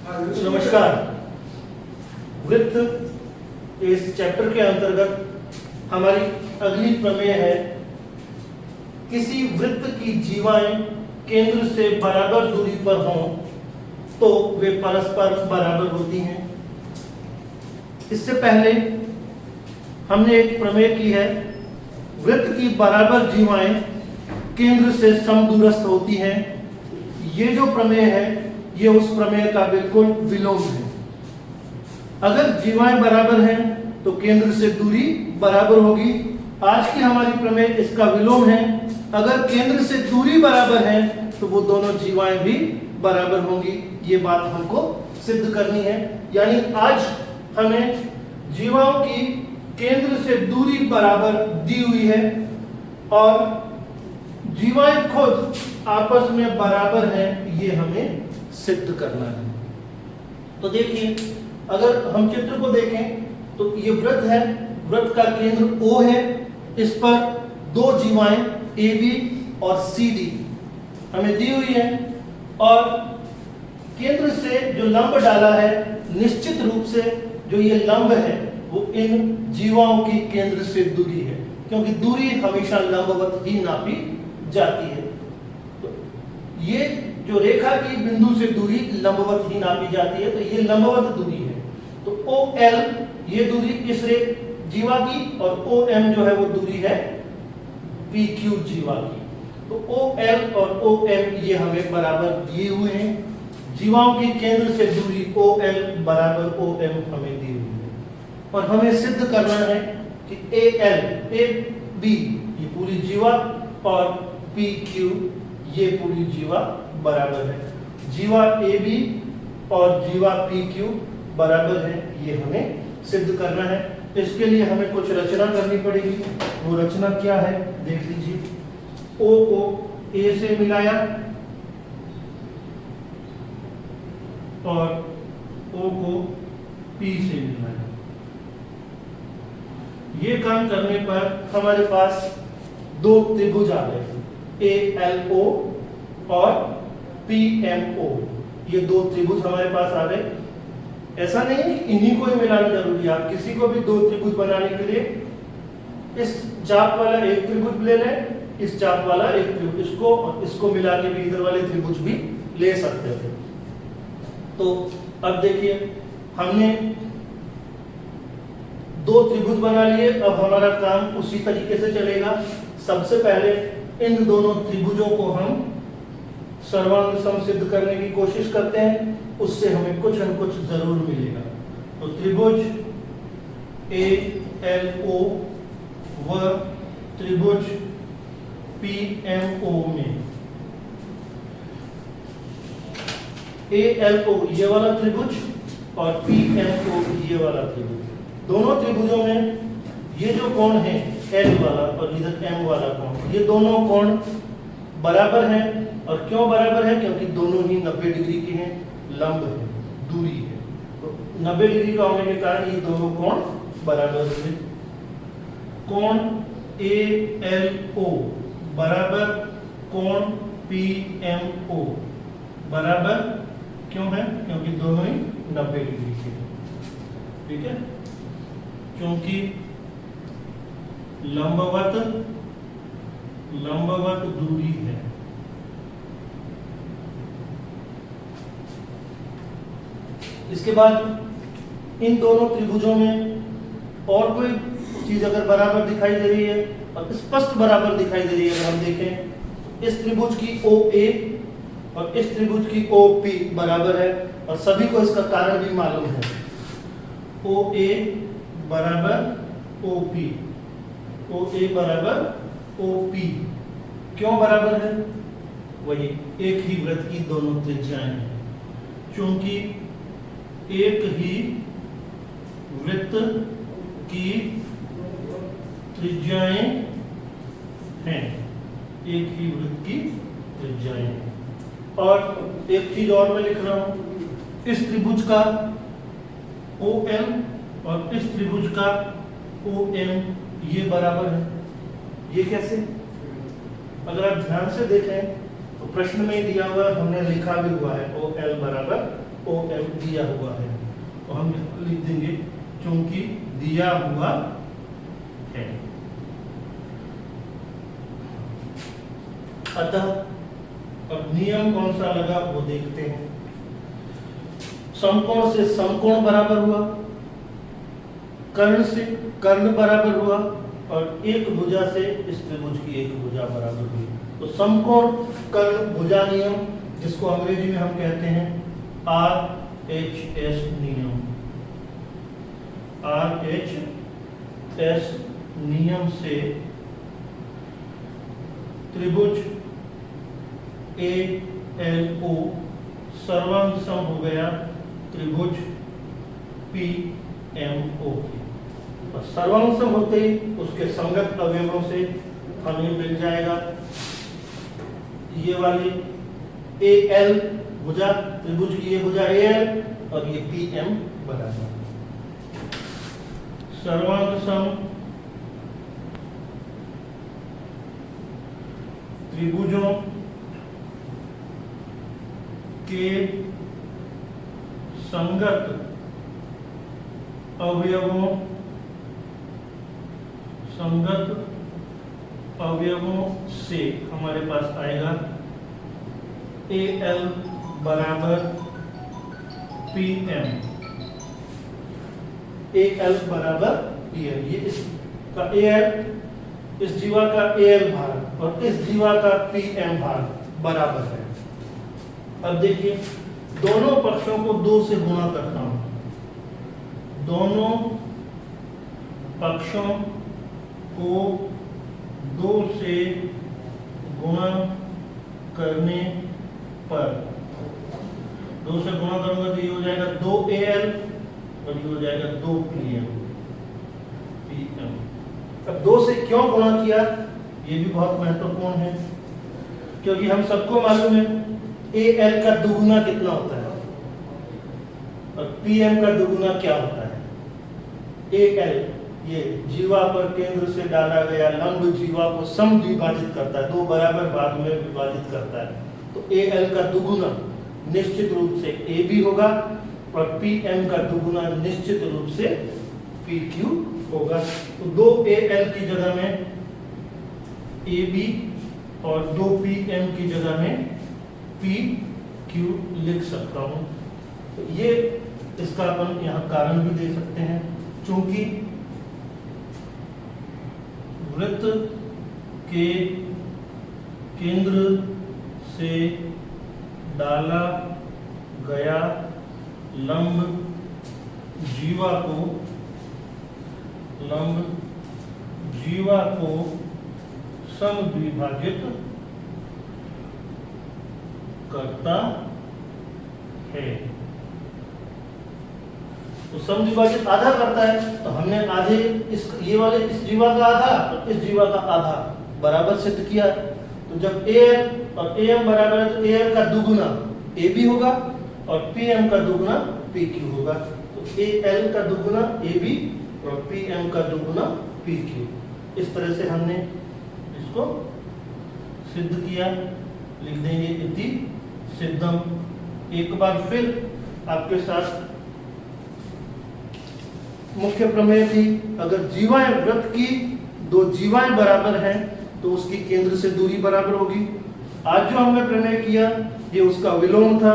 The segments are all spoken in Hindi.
नमस्कार। वृत्त इस चैप्टर के अंतर्गत हमारी अगली प्रमेय है, किसी वृत्त की जीवाएं केंद्र से बराबर दूरी पर हों तो वे परस्पर बराबर होती हैं। इससे पहले हमने एक प्रमेय की है, वृत्त की बराबर जीवाएं केंद्र से समदूरस्थ होती हैं। ये जो प्रमेय है ये उस प्रमेय का बिल्कुल विलोम है। अगर जीवाएं बराबर हैं तो केंद्र से दूरी बराबर होगी। आज की हमारी प्रमेय इसका विलोम है। अगर केंद्र से दूरी बराबर है तो वो दोनों जीवाएं भी बराबर होंगी। ये बात हमको सिद्ध करनी है। यानी आज हमें जीवाओं की केंद्र से दूरी बराबर दी हुई है और जीवाएं खुद आपस में बराबर हैं, ये हमें सिद्ध करना है। तो देखिए, अगर हम चित्र को देखें तो ये वृत्त है, वृत्त का केंद्र O है, इस पर दो जीवाएं AB और CD हमें दी हुई है और केंद्र से जो लंब डाला है, निश्चित रूप से जो ये लंब है वो इन जीवाओं की केंद्र से दूरी है, क्योंकि दूरी हमेशा लंबवत ही नापी जाती है। तो ये जो रेखा की बिंदु से दूरी लंबवत ही नापी जाती है, तो ये लंबवत दूरी है। तो OL ये दूरी इस जीवा की और OM जो है वो दूरी है PQ जीवा की। तो OL और OM ये हमें बराबर दिए हुए हैं। जीवाओं की केंद्र से दूरी OL बराबर OM हमें दी हुई है और हमें सिद्ध करना है कि AB ये पूरी जीवा और PQ ये पूरी जीवा बराबर है। जीवा AB और जीवा PQ बराबर है, ये हमें सिद्ध करना है। इसके लिए हमें कुछ रचना करनी पड़ेगी। वो रचना क्या है देख लीजिए। O को A से मिलाया और O को P से मिलाया। ये काम करने पर हमारे पास दो त्रिभुज आ गए, ALO और PMO। ये दो त्रिभुज हमारे पास आ गए। ऐसा नहीं है कि इन्हीं को ही मिलाना जरूरी है, आप किसी को भी दो त्रिभुज बनाने के लिए इस चाप वाला एक त्रिभुज ले लें, इस चाप वाला एक त्रिभुज, इसको और इसको मिला के भी इधर वाले त्रिभुज भी ले सकते थे। तो अब देखिए, हमने दो त्रिभुज बना लिए। अब हमारा काम उसी तरीके से चलेगा। सबसे पहले इन दोनों त्रिभुजों को हम सर्वांग सम सिद्ध करने की कोशिश करते हैं, उससे हमें कुछ न कुछ जरूर मिलेगा। तो त्रिभुज ALO व त्रिभुज PMO में ALO ये वाला त्रिभुज और PMO ये वाला त्रिभुज, दोनों त्रिभुजों में ये जो कोण है L वाला और इधर M वाला कोण, ये दोनों कोण बराबर हैं। और क्यों बराबर है? क्योंकि दोनों ही 90 डिग्री के हैं, लंब है, दूरी है। तो 90 डिग्री का होने के कारण ये दोनों कोण बराबर है। कोण ALO बराबर कोण PMO बराबर क्यों है? क्योंकि दोनों ही 90 डिग्री के हैं। ठीक है, क्योंकि लंबवत दूरी है। इसके बाद इन दोनों त्रिभुजों में और कोई चीज अगर बराबर दिखाई दे रही है और स्पष्ट बराबर दिखाई दे रही है, अगर हम देखें इस त्रिभुज की OA और इस त्रिभुज की OP बराबर है और सभी को इसका कारण भी मालूम है। OA बराबर OP, OA बराबर OP क्यों बराबर है? वही एक ही वृत्त की दोनों त्रिज्याएं हैं। क्योंकि एक ही वृत्त की त्रिज्याएं हैं, एक ही वृत्त की त्रिज्याएं हैं। और एक चीज और मैं लिख रहा हूं, इस त्रिभुज का OL और इस त्रिभुज का OM ये बराबर है। ये कैसे? अगर आप ध्यान से देखें तो प्रश्न में दिया हुआ हमने लिखा भी हुआ है OL बराबर OM दिया हुआ है, तो हम लिख देंगे चूंकि दिया हुआ है। अतः अब नियम कौन सा लगा वो देखते हैं। समकोण से समकोण बराबर हुआ, कर्ण से कर्ण बराबर हुआ, और एक भुजा से इस त्रिभुज की एक भुजा बराबर हुई। तो समकोण कर्ण भुजा नियम, जिसको अंग्रेजी में हम कहते हैं RHS नियम। RHS नियम से त्रिभुज ALO सर्वांग सम हो गया त्रिभुज PMO की, और सर्वांग सम होते ही उसके संगत अवयवों से हमें मिल जाएगा ये वाली AL भुजा, त्रिभुज की ये भुजा AL और ये PM बराबर सर्वांग सम त्रिभुजों के संगत अवयवों से हमारे पास आएगा AL बराबर PM, AL बराबर PM। ये इसका AL, इस जीवा का AL भाग और इस जीवा का PM भाग बराबर है। अब देखिए, दोनों पक्षों को 2 से गुणा करता हूं, दोनों पक्षों को 2 से गुणा करने पर, 2 से गुणा करूंगा तो ये हो जाएगा 2AL और ये हो जाएगा 2PM। अब 2 से क्यों गुणा किया, ये भी बहुत महत्वपूर्ण है, क्योंकि हम सबको मालूम है AL का दुगुना कितना होता है और PM का दुगुना क्या होता है। AL ये जीवा पर केंद्र से डाला गया लंब जीवा को समद्विभाजित करता है, 2 बराबर भाग में विभाजित करता है। तो AL का दुगुना निश्चित रूप से AB होगा और PM का दुगुना निश्चित रूप से PQ होगा। तो 2AL की जगह में AB और 2PM की जगह में PQ लिख सकता हूं। तो ये इसका अपन यहाँ कारण भी दे सकते हैं, चूंकि वृत्त के केंद्र से डाला गया लंब जीवा को समद्विभाजित करता है। तो समद्विभाजित आधा करता है, तो हमने आधे ये वाले इस जीवा का आधा और इस जीवा का आधा बराबर सिद्ध किया। तो जब AL और AM बराबर है तो AL का दुगुना AB होगा और PM का दुगुना PQ होगा। तो AL का दुगुना AB और PM का दुगुना PQ। इस तरह से हमने इसको सिद्ध किया। लिख देंगे इति सिद्धम। एक बार फिर आपके साथ मुख्य प्रमेय थी, अगर जीवाएं वृत्त की 2 जीवाएं बराबर हैं तो उसकी केंद्र से दूरी बराबर होगी। आज जो हमने प्रमेय किया ये उसका विलोम था।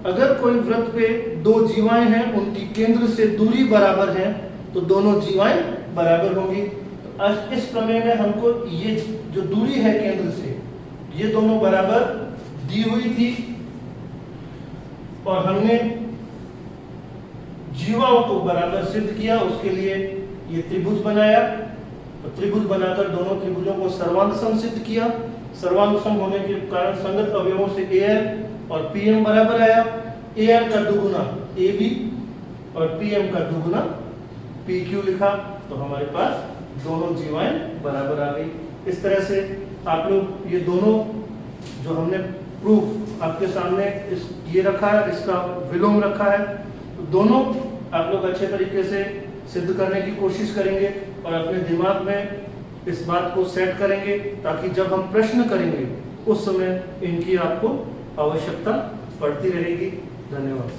अगर कोई वृत्त पे 2 जीवाएं हैं, उनकी केंद्र से दूरी बराबर है तो दोनों जीवाएं बराबर होगी। तो आज इस प्रमेय में हमको ये जो दूरी है केंद्र से, ये दोनों बराबर दी हुई थी और हमने जीवाओं को बराबर सिद्ध किया। उसके लिए ये त्रिभुज बनाया, तो त्रिभुज बनाकर दोनों त्रिभुजों को सर्वांग सम सिद्ध किया। सर्वांग सम होने के कारण संगत अवयवों से AL और PM बराबर आया। AL का दुगुना AB और PM का दुगुना PQ लिखा, तो हमारे पास दोनों जीवाएं बराबर आ गई। इस तरह से आप लोग ये दोनों जो हमने प्रूफ आपके सामने ये रखा है, इसका विलोम रखा है, तो दोनों आप लोग अच्छे तरीके से सिद्ध करने की कोशिश करेंगे और अपने दिमाग में इस बात को सेट करेंगे, ताकि जब हम प्रश्न करेंगे उस समय इनकी आपको आवश्यकता पड़ती रहेगी। धन्यवाद।